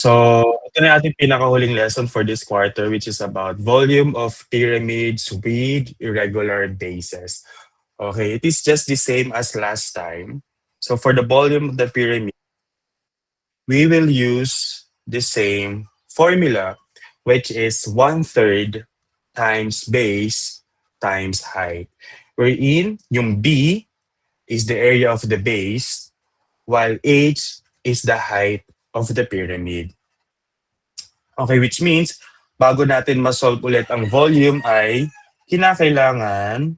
So, ito na ating pinakahuling lesson for this quarter, which is about volume of pyramids with irregular bases. Okay, it is just the same as last time. So for the volume of the pyramid, we will use the same formula, which is 1/3 times base times height. Wherein yung B is the area of the base, while H is the height of the pyramid. Okay, which means bago natin ma-solve ulit ang volume ay kinakailangan,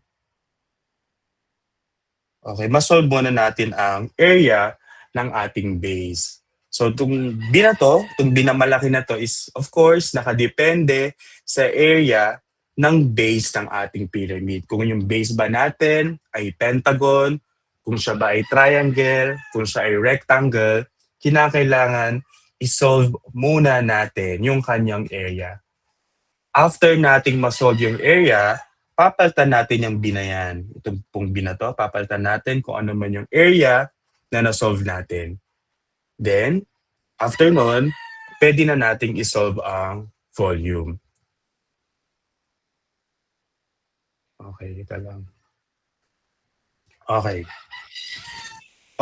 okay, ma-solve muna natin ang area ng ating base. So itong B na to, itong B na malaki na to is of course nakadepende sa area ng base ng ating pyramid. Kung yung base ba natin ay pentagon, kung siya ba ay triangle, kung siya ay rectangle, kinakailangan isolve muna natin yung kanyang area. After nating ma-solve yung area, papalitan natin yung binayan. Itong pong binato, papalitan natin kung ano man yung area na na-solve natin. Then, after nun, pwede na nating isolve ang volume. Okay, ito lang. Okay.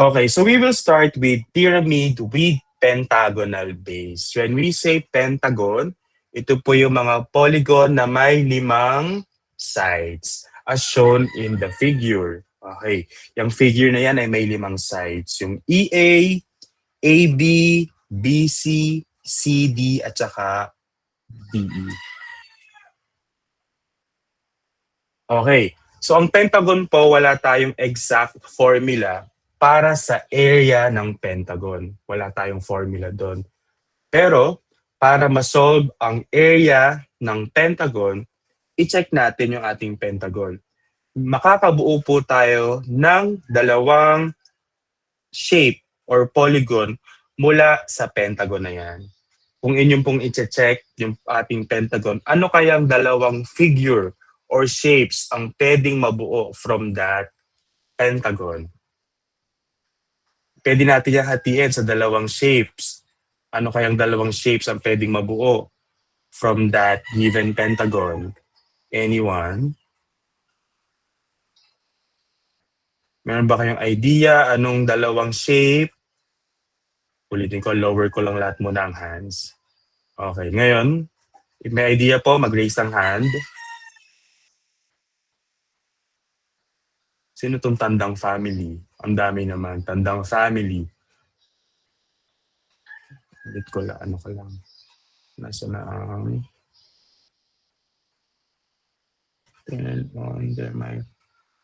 Okay, so we will start with pyramid with pentagonal base. When we say pentagon, ito po yung mga polygon na may 5 sides as shown in the figure. Okay, yung figure na yan ay may 5 sides. Yung EA, AB, BC, CD, at saka DE. Okay, so ang pentagon po, wala tayong exact formula para sa area ng pentagon. Wala tayong formula doon. Pero para ma-solve ang area ng pentagon, i-check natin yung ating pentagon. Makakabuo po tayo ng dalawang shape or polygon mula sa pentagon na yan. Kung inyong pong i-check yung ating pentagon, ano kayang dalawang figure or shapes ang pwedeng mabuo from that pentagon? Pwede natin yung hatiin sa dalawang shapes. Ano kayang dalawang shapes ang pwedeng mabuo from that given pentagon? Anyone? Meron ba kayong idea anong dalawang shape? Ulitin ko, lower ko lang lahat muna ang hands. Okay, ngayon, if may idea po, mag-raise ang hand. Sino tong tandang family? Ang dami naman, tandang family. Ulit ko lang, ano ko lang. Nasa na ang...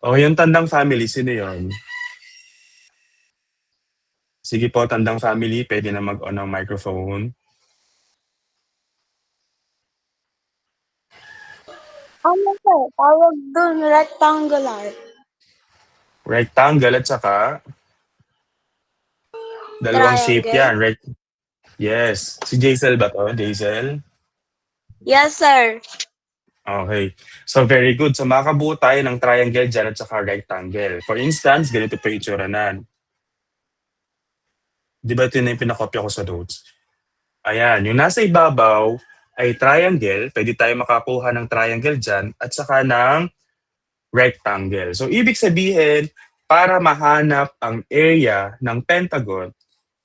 Okay, yung tandang family, sino yon? Sige po, tandang family, pwede na mag-on ang microphone. Ano sir? Tawag dun, rectangular. Rectangle at saka dalawang shape Triangle. yan. Yes. Si Jaisel ba to? Jaisel? Yes, sir. Okay. So very good. So makabuo tayo ng triangle dyan at saka rectangle. For instance, ganito po yung itsura nan. Di ba ito na yung pinakopya ko sa notes? Ayan. Yung nasa ibabaw ay triangle. Pwede tayo makakuha ng triangle dyan at saka ng rectangle. So ibig sabihin, para mahanap ang area ng pentagon,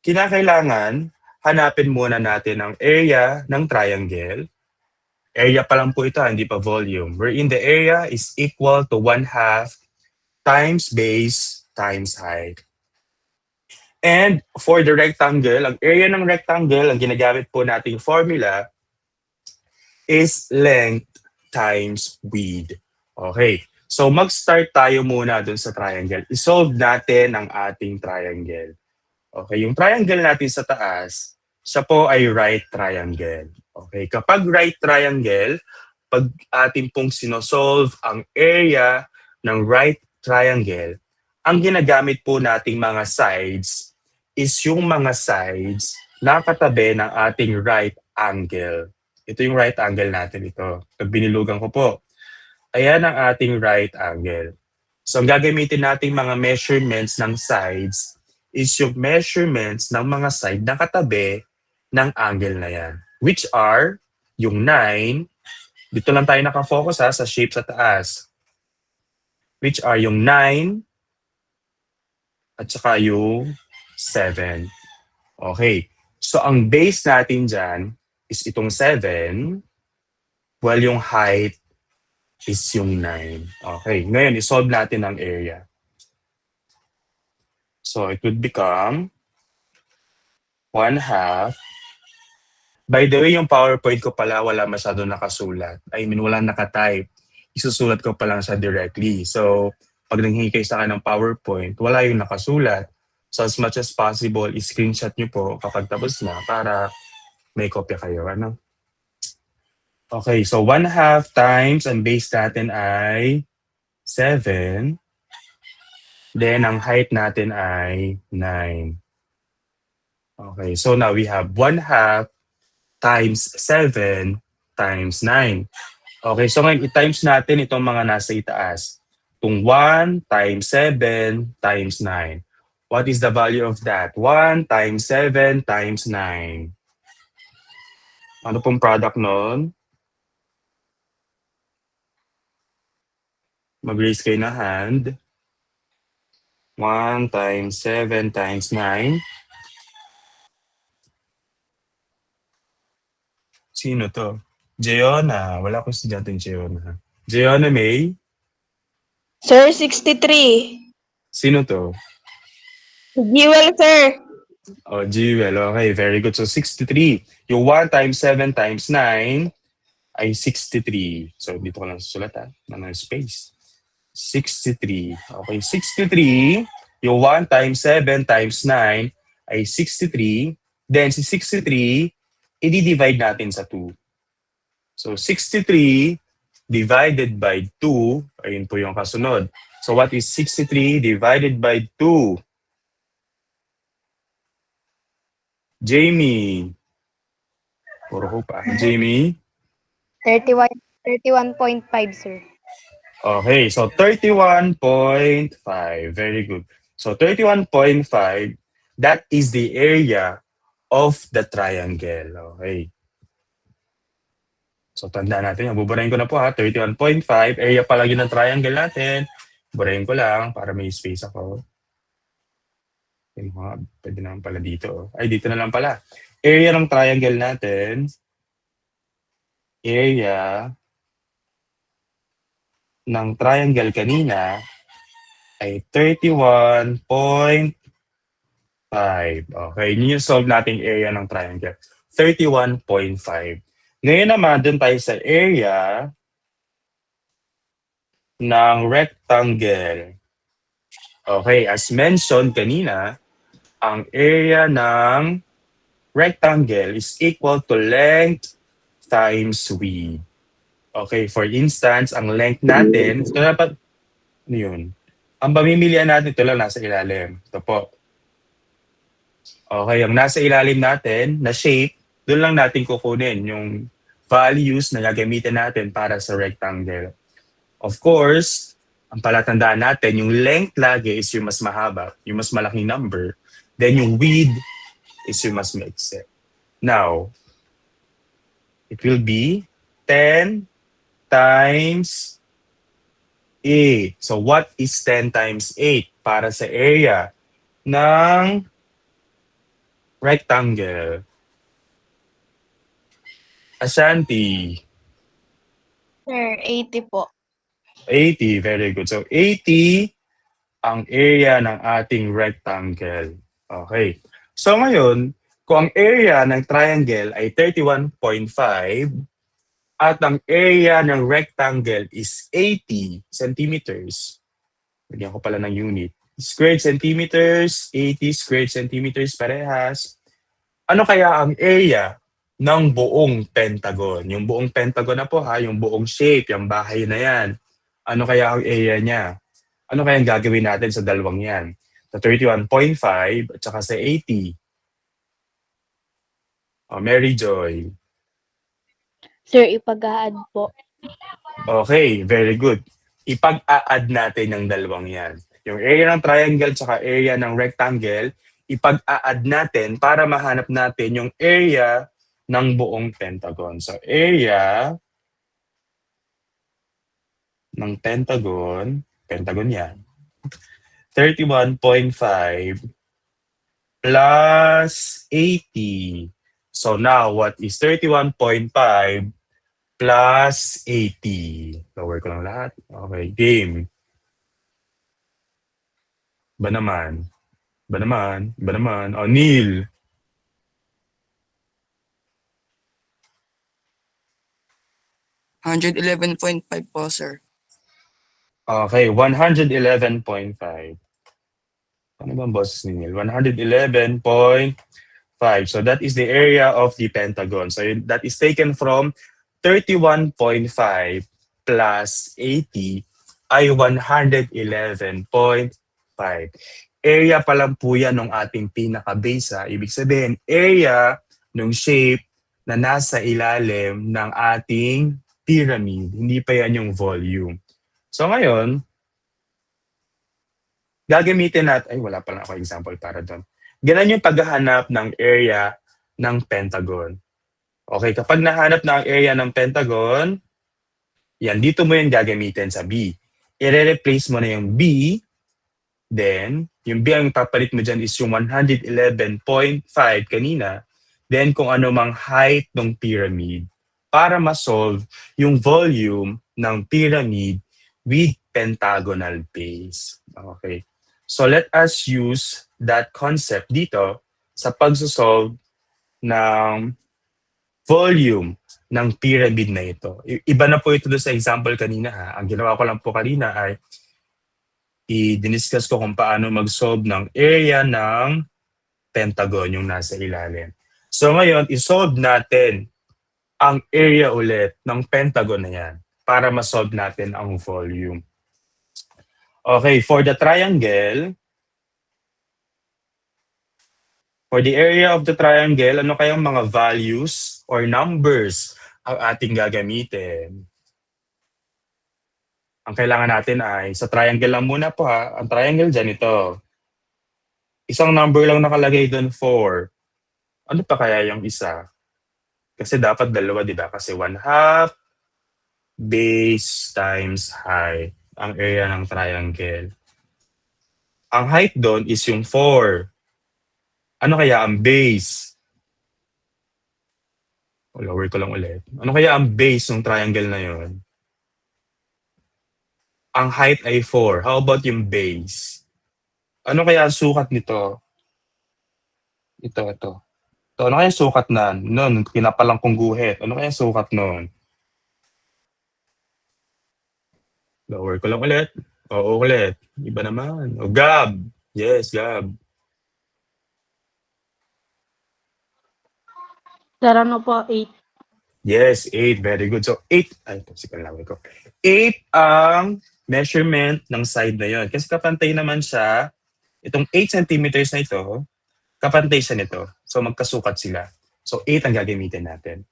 kinakailangan hanapin muna natin ang area ng triangle. Area pa lang po ito, hindi pa volume. Wherein the area is equal to 1/2 times base times height. And for the rectangle, ang area ng rectangle, ang ginagamit po nating formula is length times width. Okay. So mag-start tayo muna dun sa triangle. I-solve natin ang ating triangle. Okay, yung triangle natin sa taas, siya po ay right triangle. Okay, kapag right triangle, pag atin pong sinosolve ang area ng right triangle, ang ginagamit po nating mga sides is yung mga sides na katabi ng ating right angle. Ito yung right angle natin ito. Pag binilugan ko po, ayan ang ating right angle. So ang gagamitin nating mga measurements ng sides is yung measurements ng mga side na katabi ng angle na yan. Which are yung 9, dito lang tayo nakafocus sa shape sa taas. Which are yung 9 at saka yung 7. Okay. So, ang base natin dyan is itong 7, while yung height is yung 9. Okay. Ngayon, isolve natin ang area. So, it would become 1/2. By the way, yung PowerPoint ko pala wala masyado nakasulat. I mean, wala nakatype. Isusulat ko pa lang siya directly. So, pag nanghingi kayo sa akin ng PowerPoint, wala yung nakasulat. So, as much as possible, i-screenshot nyo po kapag tapos na para may kopya kayo. Ano? Okay, so 1/2 times ang base natin ay 7. Then, ang height natin ay 9. Okay, so now we have 1/2 times 7 times 9. Okay, so ngayon, i-times natin itong mga nasa itaas. Itong 1 times 7 times 9. What is the value of that? 1 times 7 times 9. Ano pong product nun? Mag-raise kayo na hand. 1 times 7 times 9. Sino to? Jeona. Wala akong estudyante yung Jeona. Jeona May? Sir, 63. Sino to? Jewel, sir. Oh, Jewel. Okay, very good. So, 63. Yung 1 times 7 times 9 ay 63. So, dito ko lang susulat ha. Ng space. 63. Okay, 63. Yung 1 times 7 times 9 ay 63. Then, si 63, i-divide natin sa 2. So, 63 divided by 2, ayun po yung kasunod. So, what is 63 divided by 2? Jamie. Puro ko pa. Jamie? 31.5, sir. Okay, so 31.5. Very good. So 31.5, that is the area of the triangle. Okay. So tandaan natin, buburahin ko na po ha. 31.5, area pala yun ng triangle natin. Burahin ko lang para may space ako. Yung mga, pwede naman pala dito. Ay, dito na lang pala. Area ng triangle natin. Area ng triangle kanina ay 31.5. Okay, yun yung solve nating area ng triangle. 31.5. Ngayon naman, dun tayo sa area ng rectangle. Okay, as mentioned kanina, ang area ng rectangle is equal to length times width. Okay, for instance, ang length natin, ito dapat, ano yun? Ang pamimilian natin, ito lang nasa ilalim. Ito po. Okay, ang nasa ilalim natin na shape, doon lang natin kukunin yung values na gagamitin natin para sa rectangle. Of course, ang palatandaan natin, yung length lagi is yung mas mahaba, yung mas malaking number. Then yung width is yung mas maikse. Now, it will be 10 times 8. So what is 10 times 8 para sa area ng rectangle? Ashanti. Sir, 80 po. 80, very good. So 80 ang area ng ating rectangle. Okay. So ngayon, kung ang area ng triangle ay 31.5 at ang area ng rectangle is 80 centimeters, lagyan ko pala ng unit, squared centimeters, 80 squared centimeters parehas, ano kaya ang area ng buong pentagon? Yung buong pentagon na po ha, yung buong shape, yung bahay na yan. Ano kaya ang area niya? Ano kaya ang gagawin natin sa dalawang yan? Sa 31.5 at saka sa 80. Oh, Mary Joy. Sir, ipag-a-add po. Okay, very good. Ipag-a-add natin ng dalawang yan. Yung area ng triangle at saka area ng rectangle, ipag-a-add natin para mahanap natin yung area ng buong pentagon. So, area ng pentagon yan, 31.5 plus 80. So now, what is 31.5 plus 80? Lower ko lang lahat. Okay, game. Ba naman? Oh, Neil. $111.5 po, sir. Okay, 111.5. Ano bang boses ni Neil? 111.5. So that is the area of the pentagon. So that is taken from 31.5 plus 80 ay 111.5. Area pa lang po yan ng ating pinaka-base. Ibig sabihin, area ng shape na nasa ilalim ng ating pyramid. Hindi pa yan yung volume. So ngayon, gagamitin natin, ay wala pa lang ako example para doon. Ganun yung paghahanap ng area ng pentagon. Okay, kapag nahanap na ang area ng pentagon, yan, dito mo yung gagamitin sa B. I-replace mo na yung B, then, yung B ang papalit mo dyan is yung 111.5 kanina, then kung ano mang height ng pyramid, para ma-solve yung volume ng pyramid with pentagonal base. Okay. So let us use that concept dito sa pagsosolve ng volume ng pyramid na ito. Iba na po ito doon sa example kanina ha. Ang ginawa ko lang po kanina ay i-discuss ko kung paano mag-solve ng area ng pentagon yung nasa ilalim. So ngayon, isolve natin ang area ulit ng pentagon na yan para ma-solve natin ang volume. Okay, for the triangle, for the area of the triangle, ano kayang mga values or numbers ang ating gagamitin? Ang kailangan natin ay, sa triangle lang muna po ha, ang triangle dyan ito. Isang number lang nakalagay doon, 4. Ano pa kaya yung isa? Kasi dapat dalawa, di ba? Kasi 1/2 base times height ang area ng triangle. Ang height doon is yung 4. Ano kaya ang base? Lower ko lang ulit. Ano kaya ang base ng triangle na yon? Ang height ay 4. How about yung base? Ano kaya ang sukat nito? Ito. Ano kaya ang sukat nun? Kinapalang kong guhit. Ano kaya ang sukat nun? Lower ko lang ulit. Oo, ulit. Iba naman. O, Gab. Yes, Gab. Sir, ano po, 8. Yes, 8. Very good. So, 8. Ay, tapsikan lang ko. 8 ang measurement ng side na yon. Kasi kapantay naman siya, itong 8 centimeters na ito, kapantay siya nito. So, magkasukat sila. So, 8 ang gagamitin natin.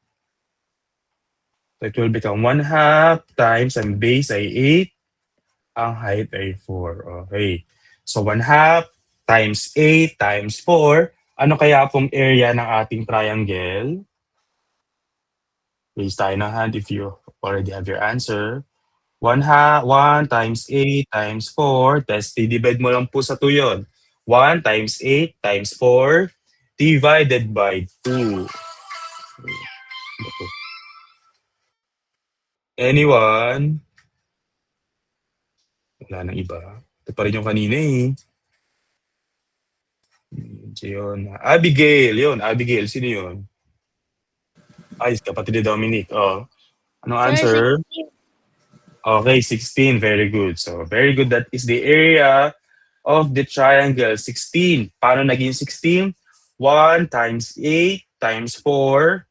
So, it will become 1/2 times ang base ay 8. Ang height ay 4. Okay. So, 1/2 times 8 times 4. Ano kaya pong area ng ating triangle? Raise tayo ng hand if you already have your answer. 1 times 8 times 4. Test, divide mo lang po sa 2 yun. 1 times 8 times 4 divided by 2. Anyone? Wala nang iba. Ito pa rin yung kanina eh. Yun. Abigail. Yun, Abigail. Sino yun? Ay, kapatid ni Dominic. Oh. Anong answer? 16. Okay, 16. Very good. So, very good. That is the area of the triangle. 16. Paano naging 16? 1 times 8 times 4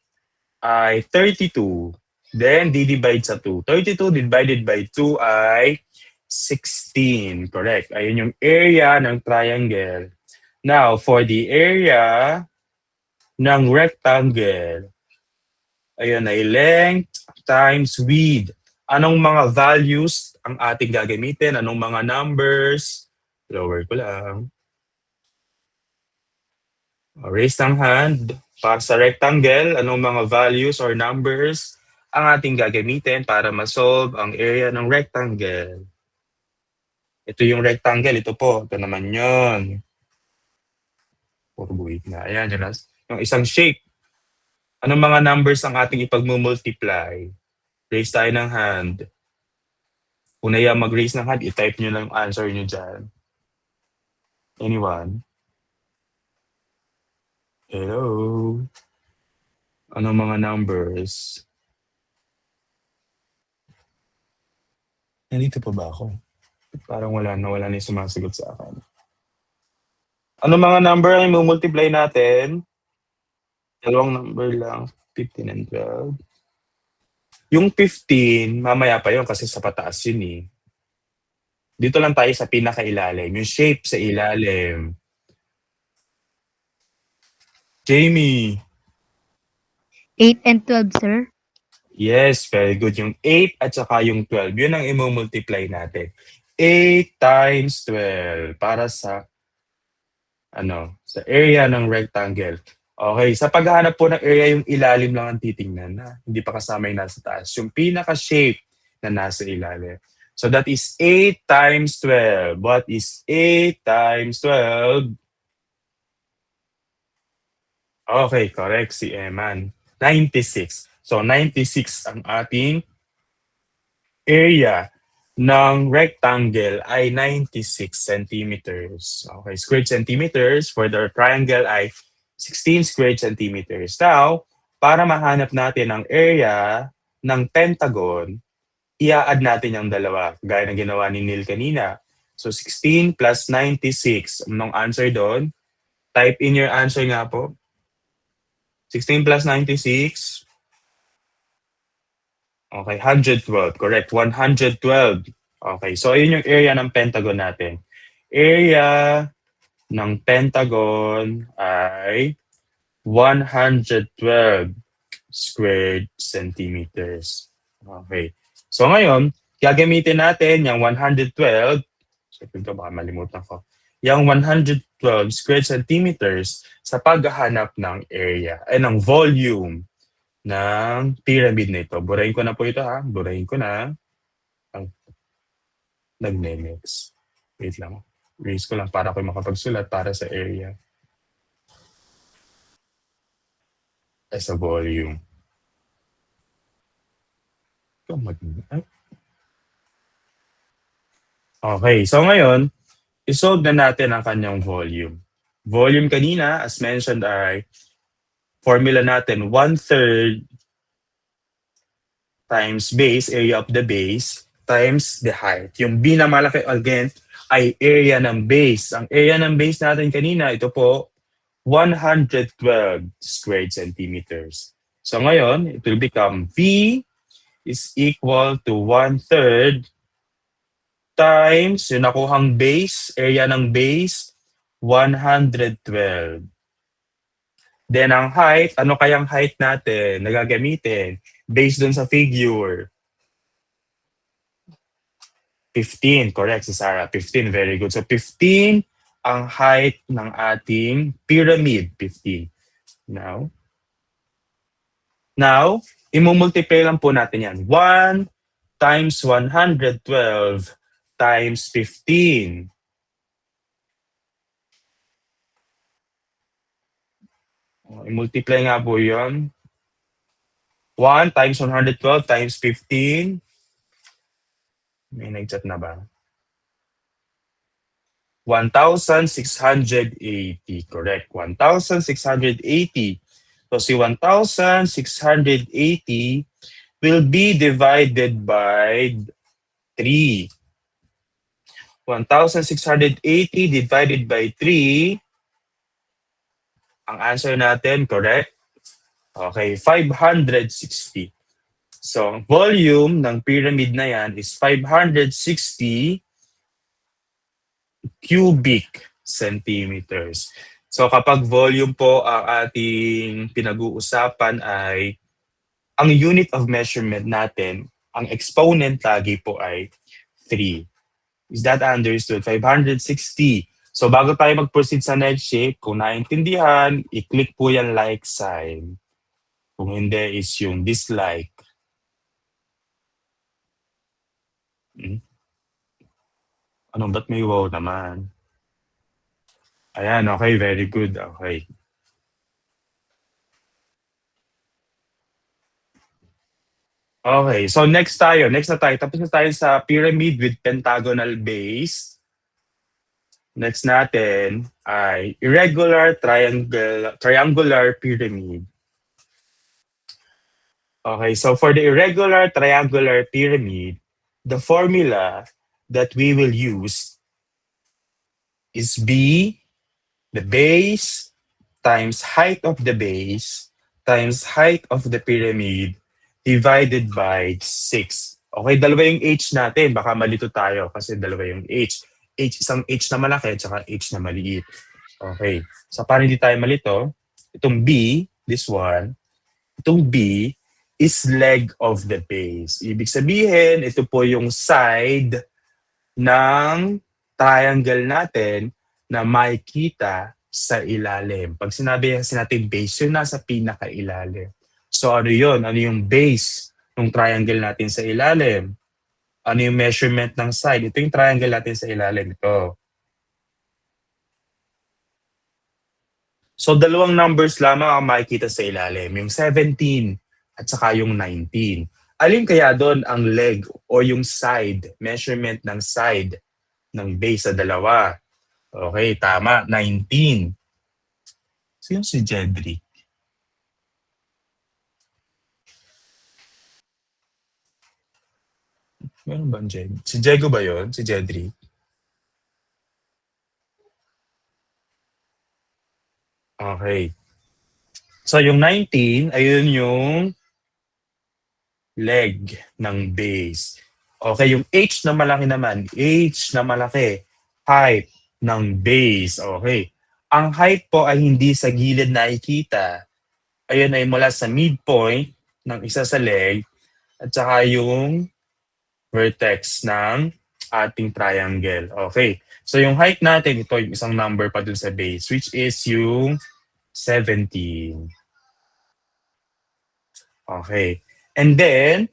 ay 32. Then, divide sa 2. 32 divided by 2 ay 16. Correct. Ayun yung area ng triangle. Now, for the area ng rectangle, ayun ay length times width. Anong mga values ang ating gagamitin? Anong mga numbers? Lower ko lang. Raise ng hand. Para sa rectangle, anong mga values or numbers ang ating gagamitin para ma-solve ang area ng rectangle? Ito yung rectangle. Ito po. Ito naman yun. Puro buhit na. Ayan, yun. Yung isang shape. Anong mga numbers ang ating ipag-multiply? Raise tayo ng hand. Kung naiya mag-raise ng hand, i-type nyo lang yung answer nyo dyan. Anyone? Hello? Anong mga numbers? Nandito pa ba ako? Parang wala na yung sumasagot sa akin. Anong mga number ang i-multiply natin? Dalawang number lang, 15 and 12. Yung 15, mamaya pa yun kasi sa pataas yun eh. Dito lang tayo sa pinakailalim. Yung shape sa ilalim. Jamie. 8 and 12, sir. Yes, very good. Yung 8 at saka yung 12. Yun ang i-multiply natin. 8 times 12 para sa sa area ng rectangle. Okay, sa paghahanap po ng area, yung ilalim lang ang titingnan na. Hindi pa kasama yung nasa taas. Yung pinaka-shape na nasa ilalim. So that is 8 times 12. What is 8 times 12? Okay, correct si Eman. 96. So 96 ang ating area ng rectangle ay 96 centimeters. Okay, square centimeters for the triangle ay 16 square centimeters. Now, para mahanap natin ang area ng pentagon, i-add natin yung dalawa, gaya ng ginawa ni Neil kanina. So 16 plus 96. Anong answer doon? Type in your answer nga po. 16 plus 96. Okay, 112. Correct, 112. Okay, so ayun yung area ng pentagon natin. Area ng pentagon ay 112 squared centimeters. Okay. So ngayon, gagamitin natin yung 112. Siyempre ito, baka malimutan ko. Yung 112 squared centimeters sa paghahanap ng area, ng volume ng pyramid na ito. Burahin ko na po ito ha. Burahin ko na. Nag-mix. Wait lang. Raise ko lang para ako makapagsulat para sa area. As a volume. Okay, so ngayon, isolve na natin ang kanyang volume. Volume kanina, as mentioned, ay formula natin 1/3 times base, area of the base, times the height. Yung B na malaki again ay area ng base. Ang area ng base natin kanina, ito po, 112 squared centimeters. So ngayon, it will become V is equal to 1/3 times yung nakuhang base, area ng base, 112. Then ang height, ano kayang height natin na gagamitin? Based dun sa figure. 15, correct si Sarah. 15, very good. So 15 ang height ng ating pyramid. 15. Now, imumultiply lang po natin yan. 1 times 112 times 15. I-multiply nga po yun. 1 times 112 times 15. May nag-chat na ba? 1,680. Correct. 1,680. So si 1,680 will be divided by 3. 1,680 divided by 3. Ang answer natin, correct? Okay, 560. So, volume ng pyramid na yan is 560 cubic centimeters. So, kapag volume po ang ating pinag-uusapan ay ang unit of measurement natin, ang exponent lagi po ay 3. Is that understood? 560. So bago tayo mag-proceed sa next shape, kung naintindihan, i-click po yung like sign. Kung hindi is yung dislike. Ano, ba't may wow naman? Ayan, okay, very good. Okay. Okay, so next na tayo. Tapos na tayo sa pyramid with pentagonal base. Next natin ay irregular triangular pyramid. Okay, so for the irregular triangular pyramid, the formula that we will use is B, the base, times height of the base, times height of the pyramid, divided by 6. Okay, dalawa yung H natin. Baka malito tayo kasi dalawa yung H. Isang H na malaki at saka H na maliit. Okay. So para hindi tayo malito, itong B, this one, itong B is leg of the base. Ibig sabihin, ito po yung side ng triangle natin na makikita sa ilalim. Pag sinabi natin base, yun nasa pinakailalim. So ano yun? Ano yung base ng triangle natin sa ilalim? Ano yung measurement ng side? Ito yung triangle natin sa ilalim. Ito. So dalawang numbers lamang ang makikita sa ilalim. Yung 17 at saka yung 19. Alin kaya doon ang leg o yung side, measurement ng side ng base sa dalawa? Okay, tama. 19. Sino si Jedrick? Meron ba ang Jed? Si Jego ba yun? Si Jedrick? Okay. So yung 19, ayun yung leg ng base. Okay, yung H na malaki naman. H na malaki. Height ng base. Okay. Ang height po ay hindi sa gilid nakikita. Ayun ay mula sa midpoint ng isa sa leg at saka yung vertex ng ating triangle. Okay. So yung height natin, ito yung isang number pa dun sa base, which is yung 17. Okay. And then,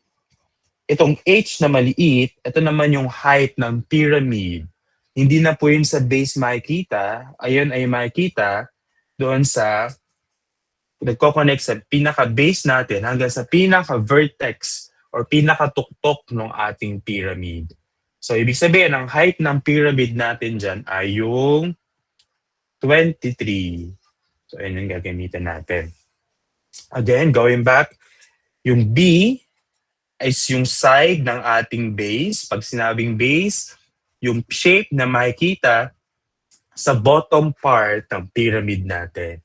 itong H na maliit, ito naman yung height ng pyramid. Hindi na po yun sa base makikita. Ayun ay makikita doon sa nagko-connect sa pinaka-base natin hanggang sa pinaka-vertex or pinaka-tuktok ng ating pyramid. So, ibig sabihin, ang height ng pyramid natin dyan ay yung 23. So, ayun yung gagamitin natin. Again, going back, yung B is yung side ng ating base. Pag sinabing base, yung shape na makikita sa bottom part ng pyramid natin.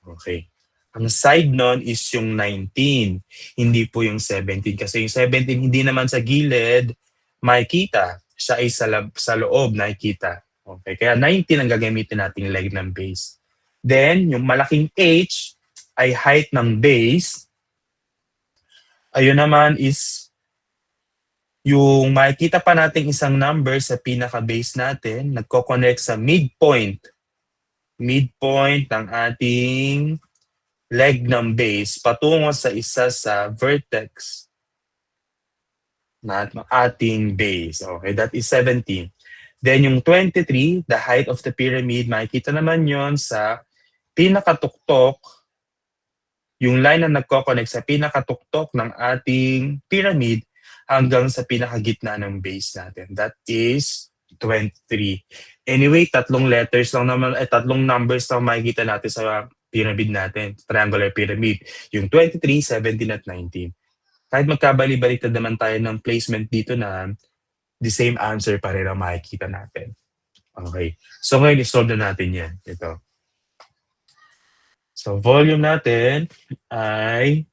Okay. Ang side nun is yung 19, hindi po yung 17. Kasi yung 17 hindi naman sa gilid makikita. Siya ay sa loob nakikita. Okay. Kaya 19 ang gagamitin nating leg ng base. Then, yung malaking H ay height ng base. Ayun naman is yung makikita pa nating isang number sa pinaka-base natin, nagko-connect sa midpoint. Midpoint ng ating leg ng base patungo sa isa sa vertex ng ating base. Okay, that is 17. Then yung 23, the height of the pyramid, makikita naman yon sa pinakatuktok, yung line na nagko-connect sa pinakatuktok ng ating pyramid hanggang sa pinakagitna ng base natin. That is 23. Anyway, tatlong numbers lang makikita natin sa pyramid natin, triangular pyramid. Yung 23, 17, at 19. Kahit magkabali-baliktad naman tayo ng placement dito na the same answer pa rin ang makikita natin. Okay. So ngayon, isolve na natin yan. Ito. So volume natin ay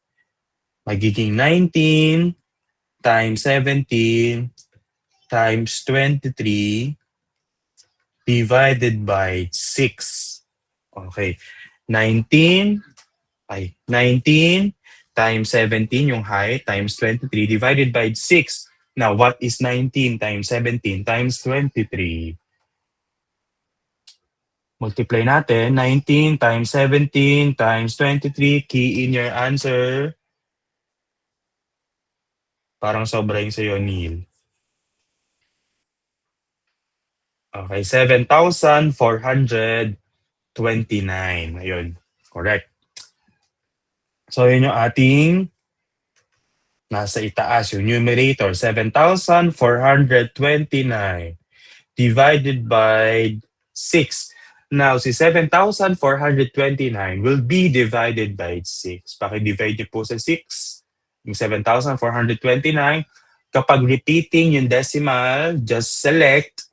magiging 19 times 17 times 23 divided by 6. Okay. 19 times 17 yung height times 23 divided by 6. Now, what is 19 times 17 times 23? Multiply natin. 19 times 17 times 23. Key in your answer. Parang sobra yung sa'yo, Neil. Okay, 7,429. Ayun, correct. So, yun yung ating nasa itaas, yung numerator, 7,429 divided by 6. Now, si 7,429 will be divided by 6. Paki-divide niyo po sa 6, yung 7,429. Kapag repeating yung decimal, just select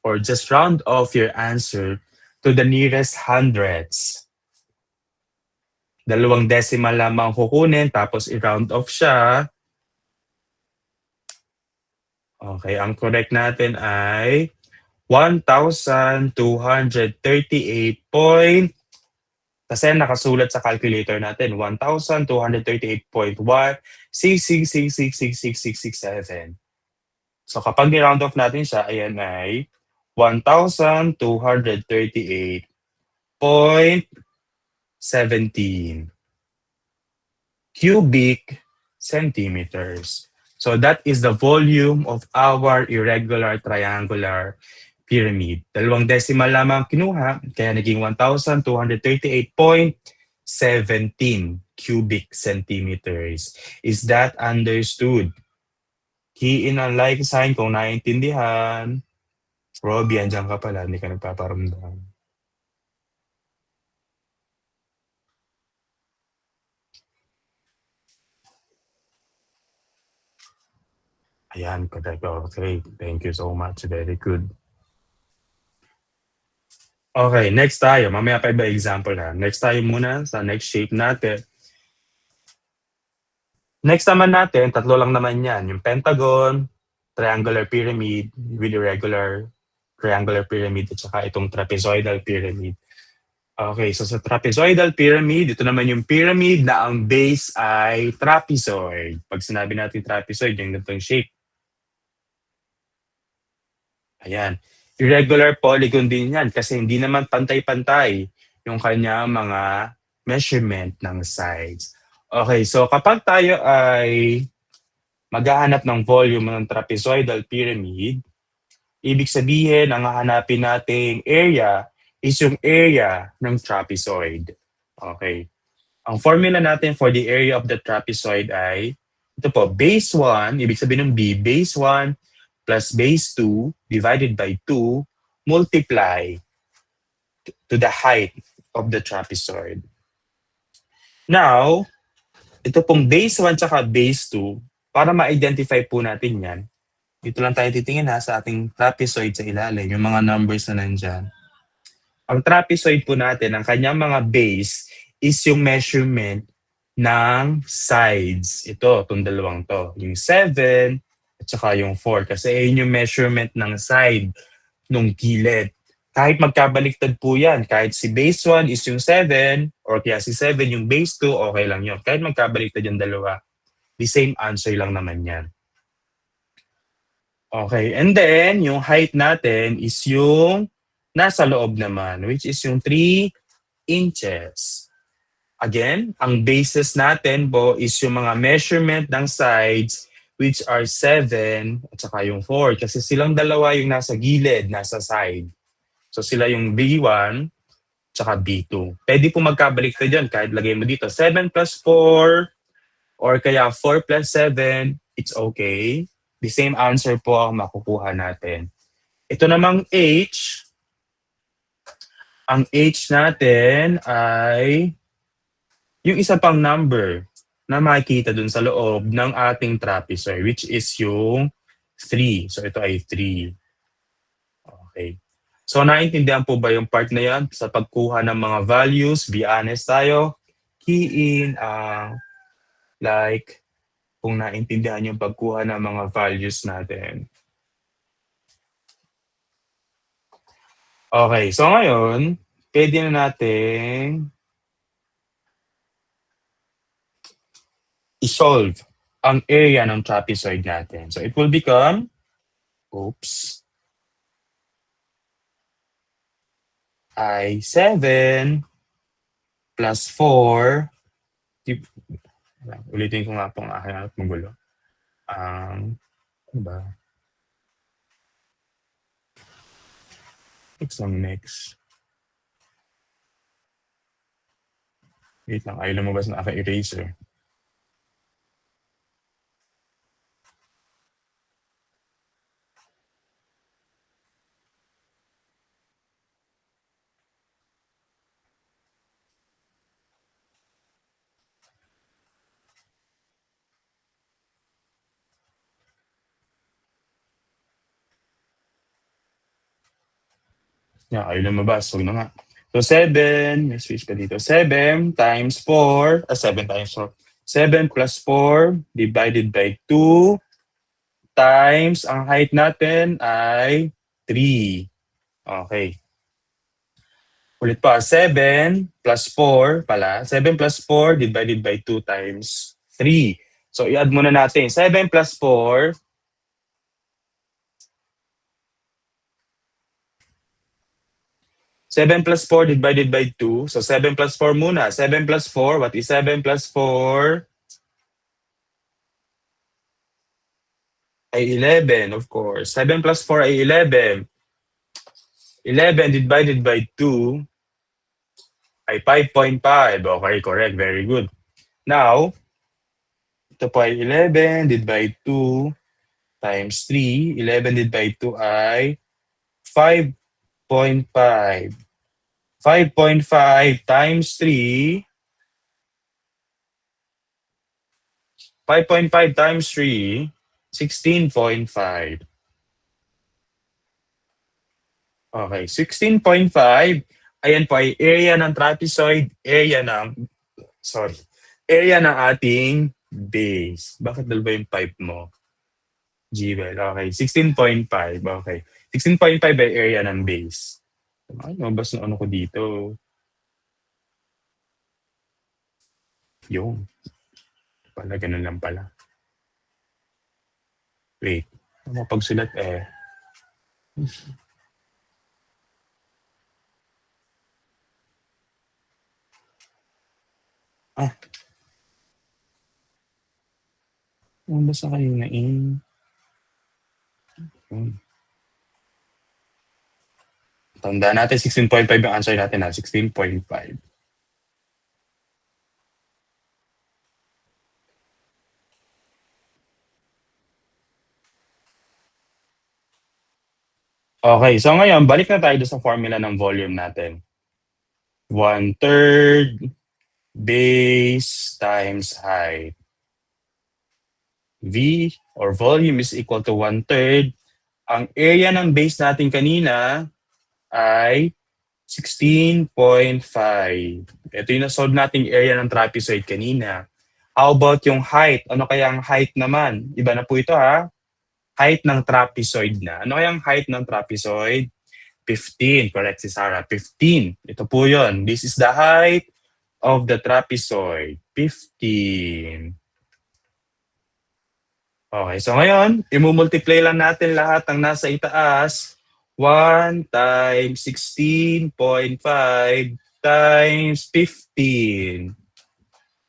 or just round off your answer to the nearest hundreds. Dalawang decimal lamang kukunin, tapos i-round off siya. Okay, ang correct natin ay 1,238 point. Kasi nakasulat sa calculator natin, 1,238.166666667. So kapag ni-round off natin siya, ayan ay 1,238.17 cubic centimeters. So that is the volume of our irregular triangular pyramid. Dalawang decimal lamang kinuha, kaya naging 1,238.17 cubic centimeters. Is that understood? Key in ang like sign kung naiintindihan. Robbie, andyan ka pala, hindi ka nagpaparamdam. Ayan, correct. Okay, thank you so much. Very good. Okay, next tayo. Mamaya pa iba example ha. Next tayo muna sa next shape natin. Next naman natin, tatlo lang naman yan. Yung pentagon, triangular pyramid, with irregular triangular pyramid, at saka itong trapezoidal pyramid. Okay, so sa trapezoidal pyramid, ito naman yung pyramid na ang base ay trapezoid. Pag sinabi natin trapezoid, yung ganitong shape. Ayan. Irregular polygon din yan kasi hindi naman pantay-pantay yung kanya mga measurement ng sides. Okay, so kapag tayo ay maghahanap ng volume ng trapezoidal pyramid, ibig sabihin ang hahanapin nating area is yung area ng trapezoid. Okay. Ang formula natin for the area of the trapezoid ay, ito po, base 1, ibig sabihin ng B, base 1 plus base 2 divided by 2 multiply to the height of the trapezoid. Now, ito pong base 1 tsaka base 2, para ma-identify po natin yan, dito lang tayo titingin ha sa ating trapezoid sa ilalim, yung mga numbers na nandyan. Ang trapezoid po natin, ang kanyang mga base is yung measurement ng sides. Ito, itong dalawang to. Yung 7 at saka yung 4. Kasi yun yung measurement ng side nung gilid. Kahit magkabaliktad po yan. Kahit si base 1 is yung 7 or kaya si 7 yung base 2, okay lang yun. Kahit magkabaliktad yung dalawa, the same answer lang naman yan. Okay, and then yung height natin is yung nasa loob naman, which is yung 3 inches. Again, ang basis natin po is yung mga measurement ng sides which are 7 at saka yung 4 kasi silang dalawa yung nasa gilid, nasa side. So sila yung B1 tsaka B2. Pwede po magkabaliktad dyan kahit lagay mo dito 7 plus 4 or kaya 4 plus 7, it's okay. The same answer po ang makukuha natin. Ito namang H, ang H natin ay yung isa pang number na makikita dun sa loob ng ating trapezoid, which is yung 3. So ito ay 3. Okay. So naintindihan po ba yung part na yan sa pagkuha ng mga values? Be honest tayo. Key in like kung naintindihan yung pagkuha ng mga values natin. Okay, so ngayon, pwede na natin i-solve ang area ng trapezoid natin. So it will become, oops, ay 7 plus 4. Ulitin ko nga po ang aking at magulo. Ano ba? Next lang, next. Wait lang, ayaw lumabas na aking eraser. Yeah, ayaw lumabas. Huwag na nga. So 7, may switch pa dito. 7 times 4, 7 times 4. 7 plus 4 divided by 2 times, ang height natin ay 3. Okay. Ulit pa, 7 plus 4 pala. 7 plus 4 divided by 2 times 3. So i-add muna natin. 7 plus 4, 7 plus 4 divided by 2. So 7 plus 4 muna. 7 plus 4, what is 7 plus 4? Ay 11, of course. 7 plus 4 ay 11. 11 divided by 2 ay 5.5. Okay, correct. Very good. Now, ito po ay 11 divided by 2 times 3. 11 divided by 2 ay 5.5. 5.5 times 3. 5.5 times 3, 16.5. Okay, 16.5. Ayan po ay area ng trapezoid, area ng ating base. Bakit dalawa yung pipe mo? Jewel, okay. 16.5, okay. 16.5 ay area ng base. Ano, basta ano ko dito? Yung. Pala, ganun lang pala. Wait. Ano pagsulat eh? Basta kayo na in. Tandaan natin, 16.5 yung answer natin na. 16.5. Okay, so ngayon, balik na tayo sa formula ng volume natin. 1/3 base times height. V or volume is equal to 1/3. Ang area ng base natin kanina ay 16.5. Ito yung nasolve nating area ng trapezoid kanina. How about yung height? Ano kaya ang height naman? Iba na po ito ha. Height ng trapezoid na. Ano kaya ang height ng trapezoid? 15. Correct si Sarah. 15. Ito po yun. This is the height of the trapezoid. 15. Okay, so ngayon, imumultiply lang natin lahat ng nasa itaas. 1 times 16.5 times 15.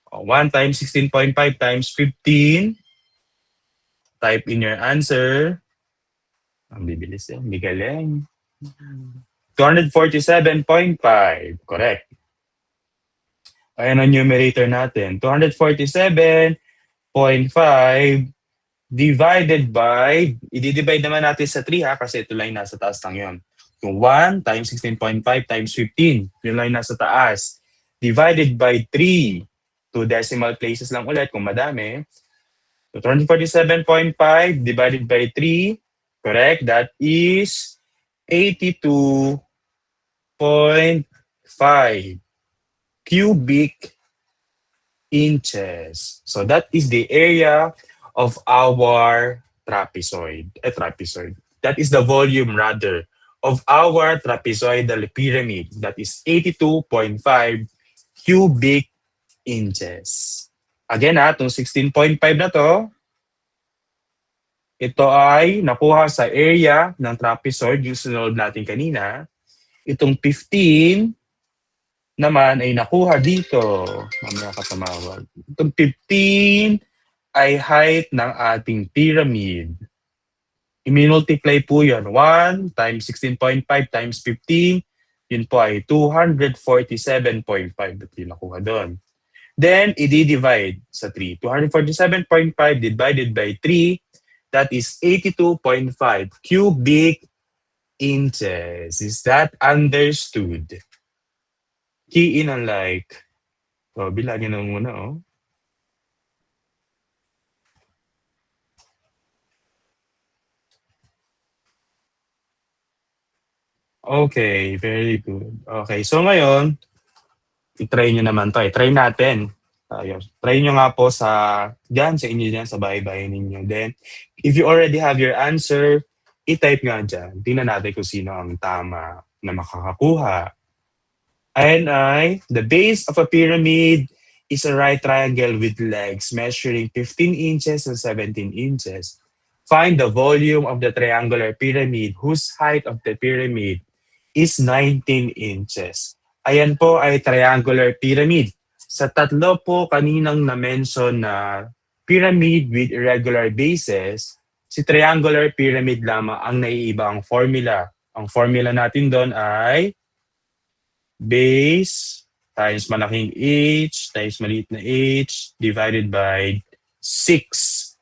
1 times 16.5 times 15. Type in your answer. Ang bibilis eh, hindi galing. 247.5. Correct. Ayan ang numerator natin. 247.5 divided by, i-divide naman natin sa 3 ha, kasi ito lang yung nasa taas lang yun. Yung 1 times 16.5 times 15, yun lang yung nasa taas. Divided by 3, 2 decimal places lang ulit kung madami. So 247.5 divided by 3, correct, that is 82.5 cubic inches. So that is the area of our trapezoid. That is the volume rather of our trapezoidal pyramid. That is 82.5 cubic inches. Again itong 16.5 na to, ito ay nakuha sa area ng trapezoid, yung sinolve natin kanina. Itong 15 naman ay nakuha dito. Mamaya ka tumawag. Itong 15 ay height ng ating pyramid. I-multiply po yun. 1 times 16.5 times 15, yun po ay 247.5. Ito yung nakuha doon. Then, i-divide sa 3. 247.5 divided by 3, that is 82.5 cubic inches. Is that understood? Key in ang like. So, bilagin na muna, oh. Okay, very good. Okay, so ngayon, i-try nyo naman to. Try natin. Ayun. Try nyo nga po sa inyo dyan, sa bahay-bahay ninyo. Then, if you already have your answer, i-type nga dyan. Tingnan natin kung sino ang tama na makakakuha. Ayan ay, the base of a pyramid is a right triangle with legs measuring 15 inches and 17 inches. Find the volume of the triangular pyramid whose height of the pyramid is 19 inches. Ayan po ay triangular pyramid. Sa tatlo po kaninang na-mention na pyramid with irregular bases, si triangular pyramid lamang ang naiiba ang formula. Ang formula natin doon ay base times malaking h times maliit na h divided by 6.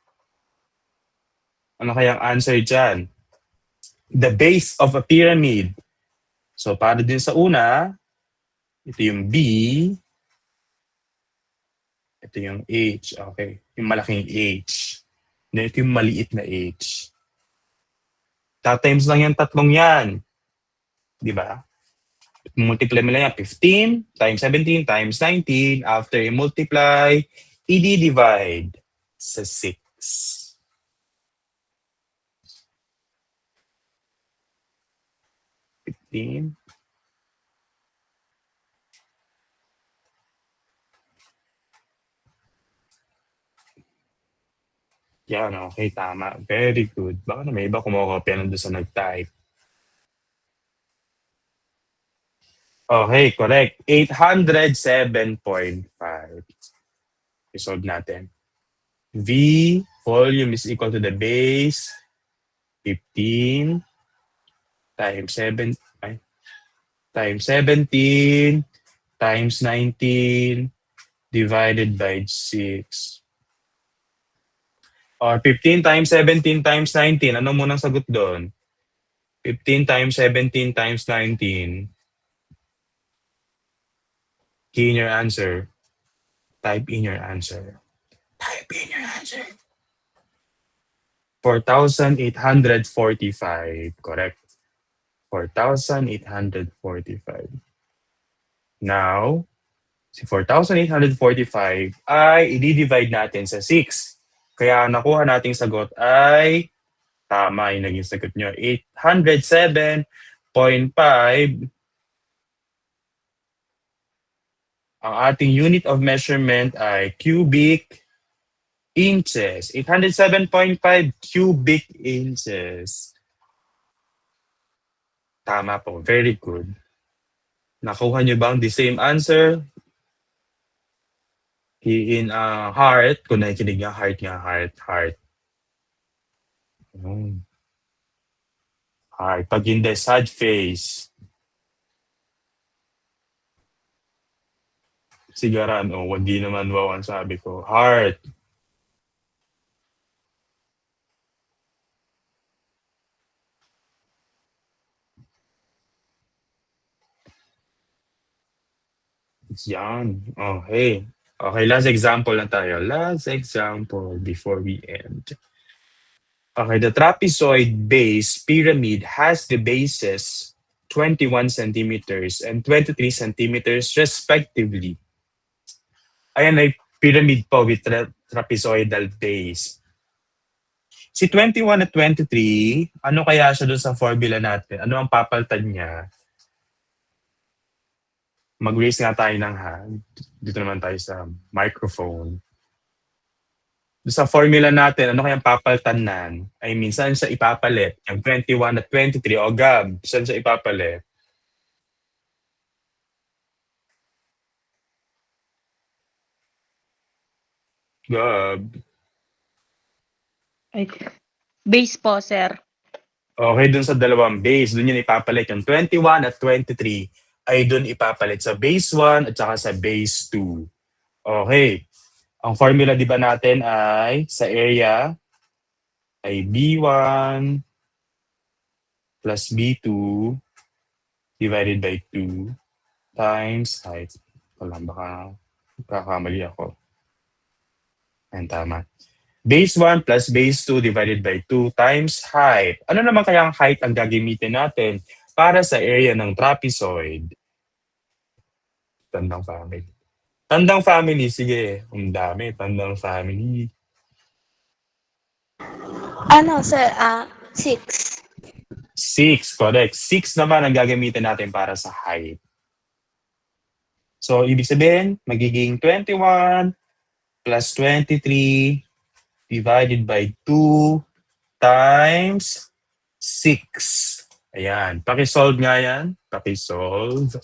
Ano kayang answer dyan? The base of a pyramid. So, para din sa una, ito yung B, ito yung H, okay. Yung malaking H. Then, ito yung maliit na H. Times lang yung tatlong yan. Di ba? Multiply mo lang yan. 15 times 17 times 19. After you multiply, i-divide sa 6. Yan, okay, tama. Very good. Baka na may iba kumakopya nandun sa nag-type. Okay, correct. 807.5. Resolve natin. V, volume is equal to the base, 15, times 7, times 17, times 19, divided by 6. Or 15 times 17 times 19. Ano munang sagot doon? 15 times 17 times 19. Key in your answer. Type in your answer. Type in your answer. 4,845. Correct. 4,845. Now, si 4,845 ay i-divide natin sa 6. Kaya nakuha nating sagot ay tama yung naging sagot nyo. 807.5. Ang ating unit of measurement ay cubic inches. 807.5 cubic inches. Tama po. Very good. Nakuha nyo bang the same answer? In heart, kung nakikinig nga, heart. Heart. Pag hindi, sad face. Sigaran, hindi naman wow ang sabi ko. Heart. Yan. Okay. Okay, last example na tayo. Last example before we end. Okay, the trapezoid base pyramid has the bases 21 centimeters and 23 centimeters respectively. Ayan ay pyramid po with trapezoidal base. Si 21 at 23, ano kaya siya doon sa formula natin? Ano ang papalitan niya? Mag-raise nga tayo ng hand. Dito naman tayo sa microphone. Sa formula natin, ano kayang papalitan nan? I mean, saan siya ipapalit? Yung 21 at 23, o Gab, saan siya ipapalit? Gab. Ay, base po, sir. Okay, dun sa dalawang base, dun yun ipapalit. Yung 21 at 23 ay dun ipapalit sa base 1 at saka sa base 2. Okay. Ang formula di ba natin ay sa area ay B1 plus B2 divided by 2 times height. Wala, baka kakamali ako. Ayan, tama. Base 1 plus base 2 divided by 2 times height. Ano naman kaya ang height ang gagamitin natin para sa area ng trapezoid? Tandang family. Tandang family, sige. Ang dami, tandang family. Ano, sir? 6. 6, correct. 6 naman ang gagamitin natin para sa height. So, ibig sabihin, magiging 21 plus 23 divided by 2 times 6. Ayan. Pakisolve nga yan. Pakisolve.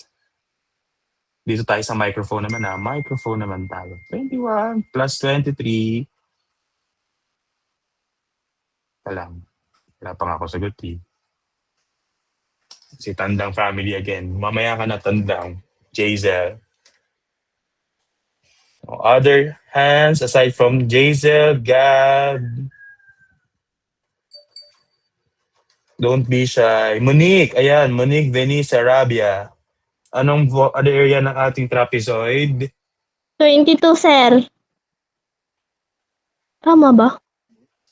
Dito tayo sa microphone naman na. Microphone naman tayo. 21 plus 23. Wala pa nga ako sagot eh. Si Tandang family again. Mamaya ka na Tandang. Jazel. Other hands aside from Jazel, Gab. Don't be shy. Monique, ayan. Monique Venice Arabia. Anong other area ng ating trapezoid? 22, sir. Tama ba?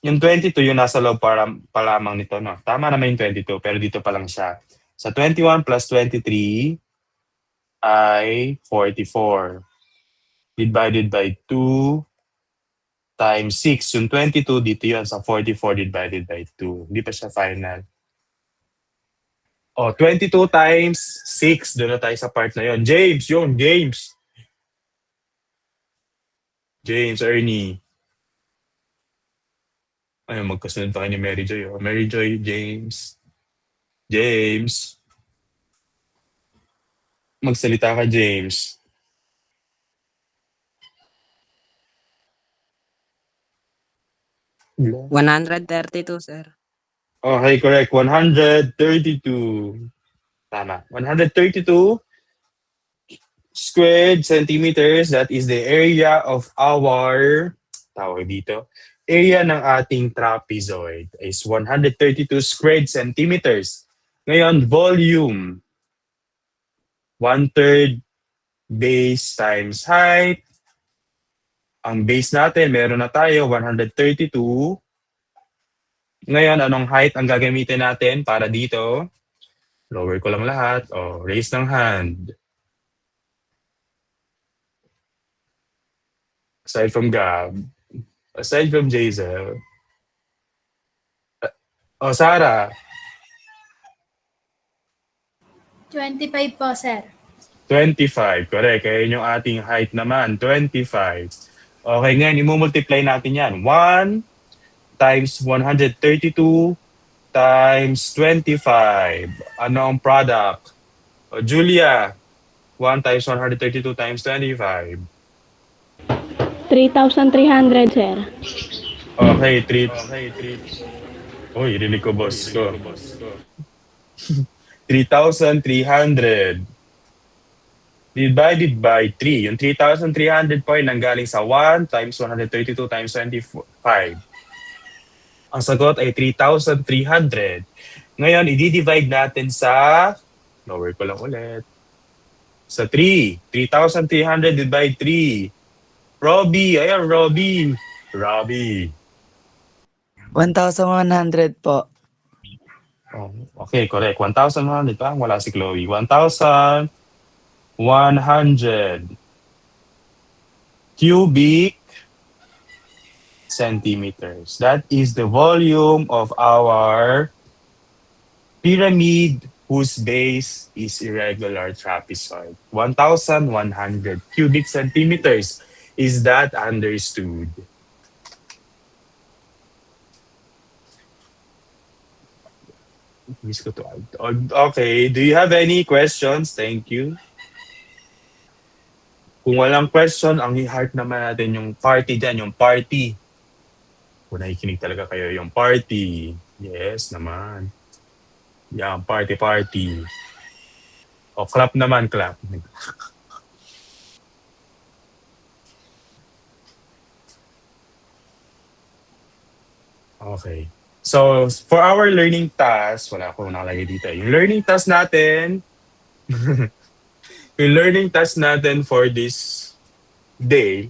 Yung 22, yung nasa loob pa lamang nito, no? Tama naman yung 22, pero dito pa lang siya. Sa 21 plus 23 ay 44. Divided by 2 times 6. Yung 22, dito yun sa 44 divided by 2. Hindi pa siya final. 22 times 6. Doon na tayo sa part na yun. James, yun, James. James, Ernie. Ayun, magkasunod pa kayo ni Mary Joy. Oh. Mary Joy, James. James. Magsalita ka, James. Wala. 132, sir. Okay, correct. 132. Tama. 132 squared centimeters. That is the area of our, tawag dito, area ng ating trapezoid is 132 squared centimeters. Ngayon, volume. 1/3 base times height. Ang base natin, meron na tayo, 132. Ngayon, anong height ang gagamitin natin para dito? Lower ko lang lahat. Raise ng hand. Aside from Gab. Aside from Jazel. Sarah. 25 po, sir. 25. Correct. Kaya yun yung ating height naman. 25. Okay, ngayon, imumultiply natin yan. 1 times 132 times 25. Ano ang product? Julia, 1 times 132 times 25. 3,300, sir. Okay, 3. Uy, rinig ko, boss ko. 3,300 divided by 3. Yung 3,300 po ay nanggaling sa 1 times 132 times 25. Ang sagot ay 3,300. Ngayon, i-divide natin sa, lower ko lang ulit, sa 3. 3,300 divided by 3. Robbie, ayan, Robbie. 1,100 po. Okay, correct. 1,100 pa. Wala si Chloe. 1,100 cubic centimeters. That is the volume of our pyramid whose base is irregular trapezoid. 1,100 cubic centimeters. Is that understood? Miss ko to add. Okay, do you have any questions? Thank you. Kung walang question, ang i-heart naman natin yung party dyan, yung party. Kung nakikinig talaga kayo, yung party. Yes naman. Yan, party. O, clap naman, clap. Okay. So, for our learning task, wala akong nakalagay dito. Yung learning task natin, yung learning task natin for this day,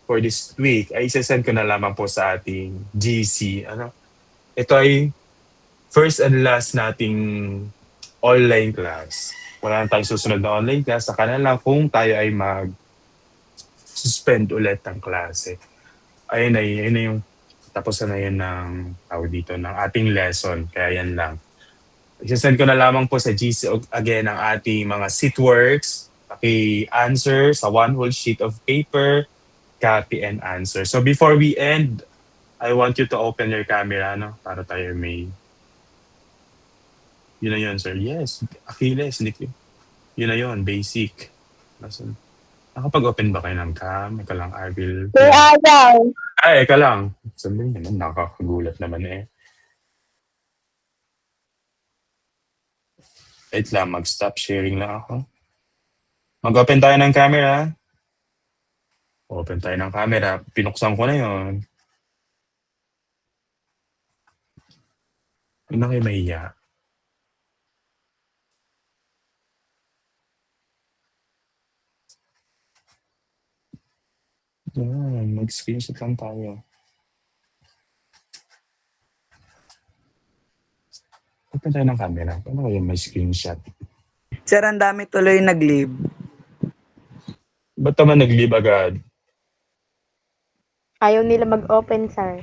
for this week, ay isasend ko na lamang po sa ating GC. Ito ay first and last nating online class. Wala na tayong susunod na online class. Saka na lang kung tayo ay mag-suspend ulit ng klase. Ayun na yung tapos na yun ng dito ng ating lesson. Kaya yan lang. Isasend ko na lamang po sa GC again ang ating mga seat works. Paki-answer sa one whole sheet of paper, copy and answer. So before we end, I want you to open your camera, no? Para tayo may... Yun na yun, sir. Yes. Achilles, hindi. Yun na yun, basic. Nakapag-open ba kayo ng cam? Ika lang, I will... Ayaw. Ay, ika lang. Sabi naman, nakakagulat naman eh. Wait lang, mag-stop sharing lang ako. Mag-open tayo ng camera. Open tayo ng camera. Pinuksan ko na yun. Hindi na kayo mahiya. Yan, mag-screenshot lang tayo. Open tayo ng camera. Paano kayo may screenshot? Sir, ang dami tuloy nag-leave. Ba't naman nag-leave agad? Ayaw nila mag-open, sir.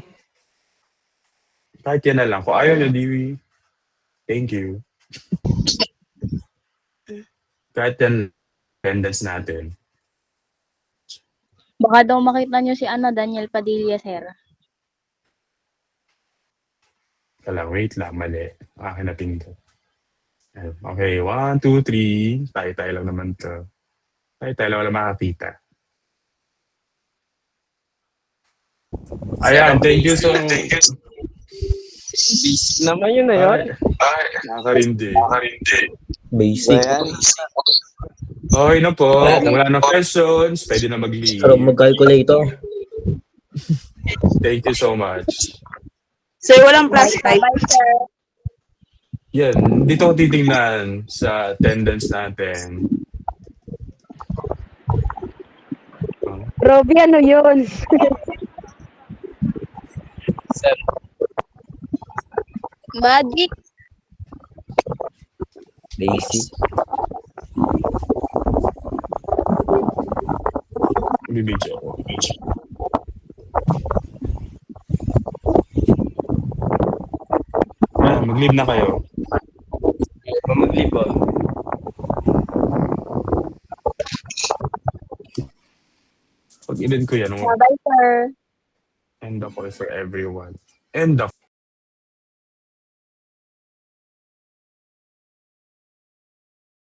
Kahit yan na lang. Kung ayaw nyo, di... Thank you. Kahit yan, attendance natin. Baka daw makita nyo si Daniel Padilla, sir. Wait lang, mali. Akin na pinto. Okay, 1, 2, 3. Tayo lang naman to. Tayo lang wala makakita. Ayan, thank you so much. Basic naman yun na yun. Nakakarindi. Basic. Okay na po. Kung wala na questions, pwede na mag-leave. Pero mag-calculator. Thank you so much. Sir, walang plastic. Yan, dito ko titingnan sa attendance natin. Robby, ano yun? Magic. Basic. Bibidyo ako. Mag-leave na kayo. Mag-leave ba? Pag-edit ko yan, Bye, sir. end the call for everyone. End the